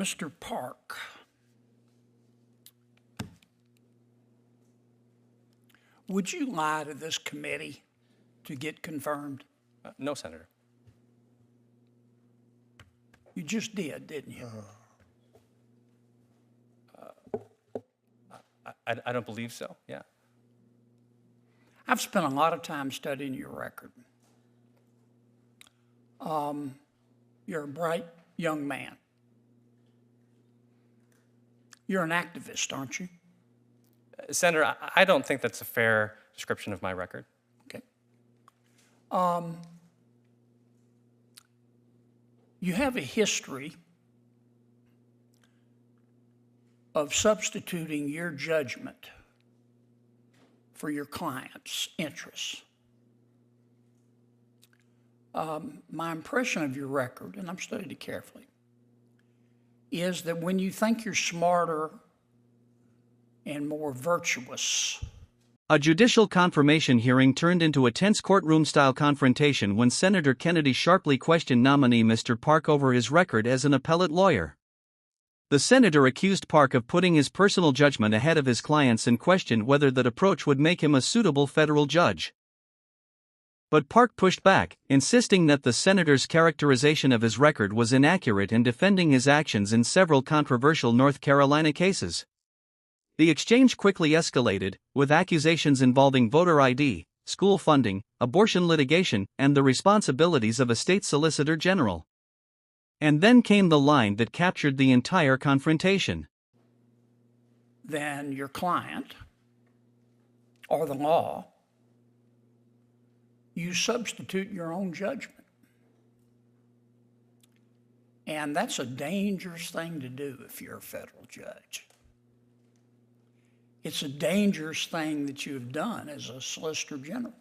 Mr. Park, would you lie to this committee to get confirmed? No, Senator. You just did, didn't you? I don't believe so, yeah. I've spent a lot of time studying your record. You're a bright young man. You're an activist, aren't you? Senator, I don't think that's a fair description of my record. Okay. You have a history of substituting your judgment for your client's interests. My impression of your record, and I've studied it carefully, is that when you think you're smarter and more virtuous. A judicial confirmation hearing turned into a tense courtroom-style confrontation when Senator Kennedy sharply questioned nominee Mr. Park over his record as an appellate lawyer. The senator accused Park of putting his personal judgment ahead of his client's and questioned whether that approach would make him a suitable federal judge. But Park pushed back, insisting that the senator's characterization of his record was inaccurate and defending his actions in several controversial North Carolina cases. The exchange quickly escalated, with accusations involving voter ID, school funding, abortion litigation, and the responsibilities of a state solicitor general. And then came the line that captured the entire confrontation. Then your client, or the law, you substitute your own judgment. And that's a dangerous thing to do if you're a federal judge. It's a dangerous thing that you have done as a Solicitor General.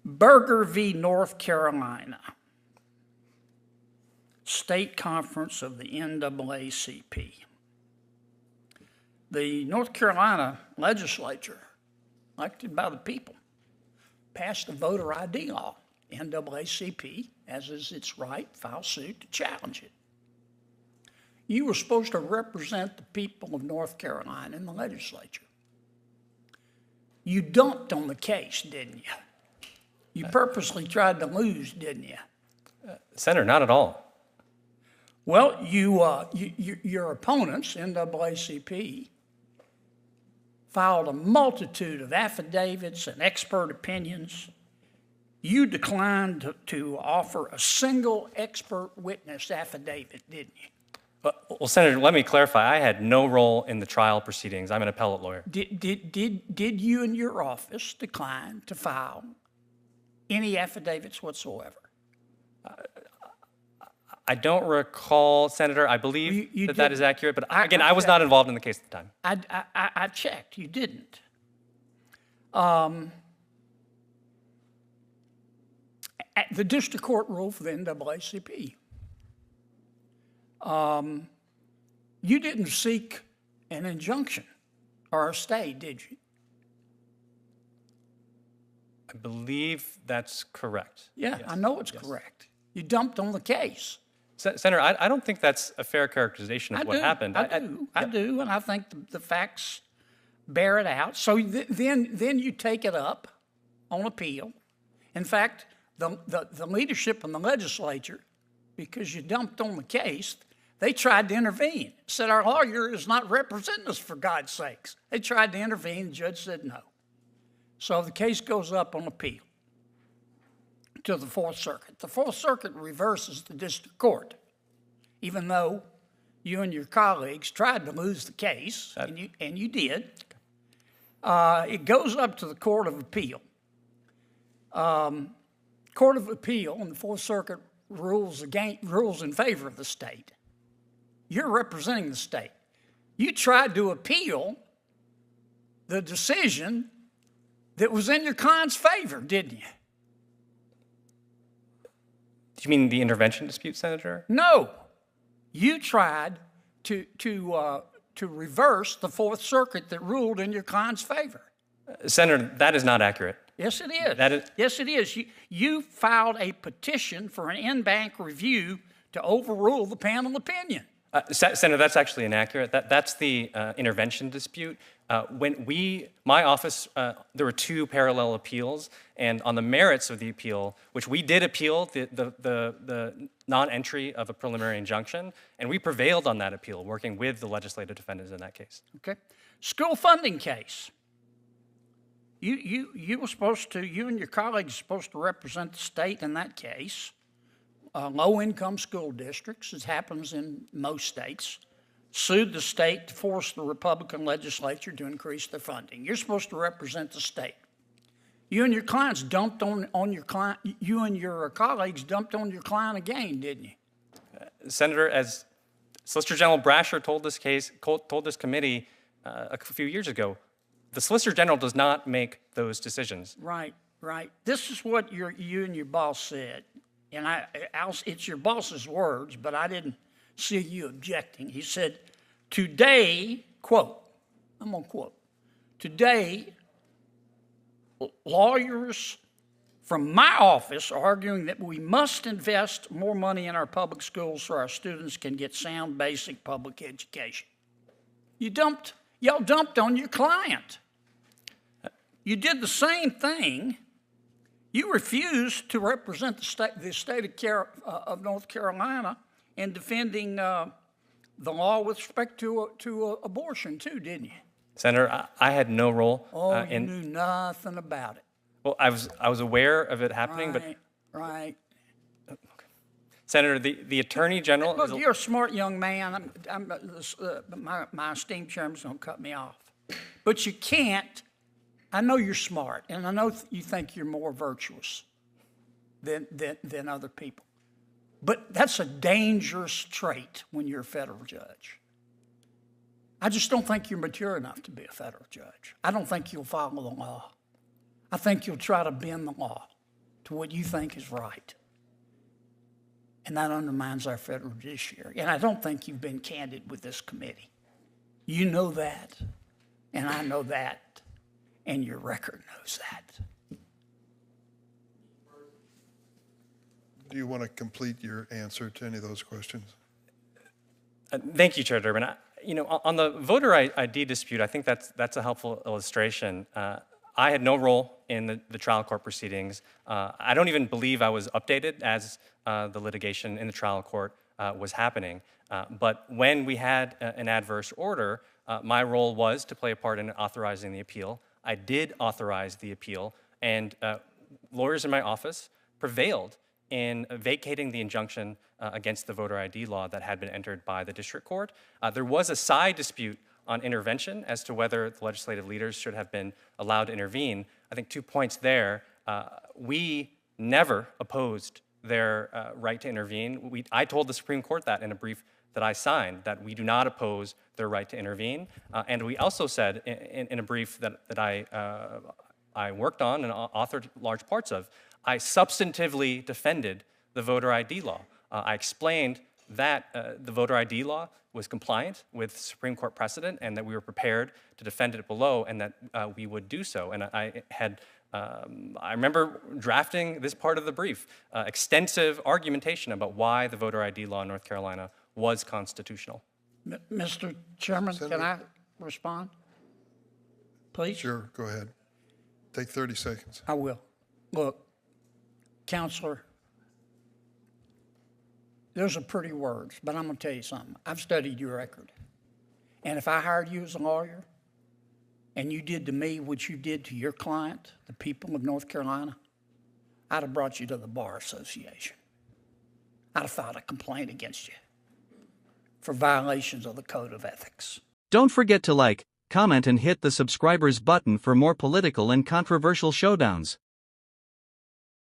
Berger v. North Carolina, State Conference of the NAACP. The North Carolina legislature, elected by the people, passed a voter ID law. NAACP, as is its right, filed suit to challenge it. You were supposed to represent the people of North Carolina in the legislature. You dumped on the case, didn't you? You purposely tried to lose, didn't you? Senator, not at all. Well, your opponents, NAACP, filed a multitude of affidavits and expert opinions. You declined to offer a single expert witness affidavit, didn't you? Well, Senator, let me clarify. I had no role in the trial proceedings. I'm an appellate lawyer. Did you and your office decline to file any affidavits whatsoever? I don't recall, Senator. I believe that is accurate, but again, I was not involved in the case at the time. I checked. You didn't. The district court ruled for the NAACP. You didn't seek an injunction or a stay, did you? I believe that's correct. Yeah, Yes. I know it's correct. You dumped on the case. Senator, I don't think that's a fair characterization of what happened. I do, and I think the facts bear it out. So then you take it up on appeal. In fact, the leadership in the legislature, because you dumped on the case, they tried to intervene. Said, our lawyer is not representing us, for God's sakes. They tried to intervene. The judge said no. So the case goes up on appeal to the Fourth Circuit. The Fourth Circuit reverses the district court, even though you and your colleagues tried to lose the case, and you did. It goes up to the Court of Appeal. Court of Appeal and the Fourth Circuit rules in favor of the state. You're representing the state. You tried to appeal the decision that was in your client's favor, didn't you? Do you mean the intervention dispute, Senator? No. You tried to reverse the Fourth Circuit that ruled in your client's favor. Senator, that is not accurate. Yes, it is. That is- Yes, it is. You filed a petition for an in-bank review to overrule the panel opinion. Senator, that's actually inaccurate. That's the intervention dispute. My office, there were 2 parallel appeals, and on the merits of the appeal, which we did appeal the non-entry of a preliminary injunction, and we prevailed on that appeal, working with the legislative defendants in that case. Okay. School funding case. You were supposed to, you and your colleagues were supposed to represent the state in that case. Low-income school districts, as happens in most states, sued the state to force the Republican legislature to increase their funding. You're supposed to represent the state. You and your clients dumped on your client. You and your colleagues dumped on your client again, didn't you? Senator, as Solicitor General Brasher told this committee a few years ago, the Solicitor General does not make those decisions. Right. This is what you and your boss said. And it's your boss's words, but I didn't see you objecting. He said, today, quote, I'm going to quote, today, lawyers from my office are arguing that we must invest more money in our public schools so our students can get sound, basic public education. Y'all dumped on your client. You did the same thing. You refused to represent the state of North Carolina in defending the law with respect to abortion, too, didn't you? Senator, I had no role. You knew nothing about it. Well, I was aware of it happening, Right. Okay. Senator, the Attorney General. Look, you're a smart young man. My esteemed chairman's going to cut me off, but you can't. I know you're smart, and I know you think you're more virtuous than other people. But that's a dangerous trait when you're a federal judge. I just don't think you're mature enough to be a federal judge. I don't think you'll follow the law. I think you'll try to bend the law to what you think is right. And that undermines our federal judiciary. And I don't think you've been candid with this committee. You know that, and I know that. And your record knows that. Do you want to complete your answer to any of those questions? Thank you, Chair Durbin. On the voter ID dispute, I think that's a helpful illustration. I had no role in the trial court proceedings. I don't even believe I was updated as the litigation in the trial court was happening. But when we had an adverse order, my role was to play a part in authorizing the appeal. I did authorize the appeal, and lawyers in my office prevailed in vacating the injunction against the voter ID law that had been entered by the district court. There was a side dispute on intervention as to whether the legislative leaders should have been allowed to intervene. I think 2 points there. We never opposed their right to intervene. I told the Supreme Court that in a brief that I signed, that we do not oppose their right to intervene. And we also said in a brief that I worked on and authored large parts of, I substantively defended the voter ID law. I explained that the voter ID law was compliant with Supreme Court precedent and that we were prepared to defend it below and that we would do so. And I remember drafting this part of the brief, extensive argumentation about why the voter ID law in North Carolina was constitutional. Mr. Chairman, Senator, can I respond? Please? Sure, go ahead. Take 30 seconds. I will. Look, Counselor, those are pretty words, but I'm going to tell you something. I've studied your record. And if I hired you as a lawyer and you did to me what you did to your client, the people of North Carolina, I'd have brought you to the Bar Association. I'd have filed a complaint against you for violations of the Code of Ethics. Don't forget to like, comment and hit the subscribers button for more political and controversial showdowns.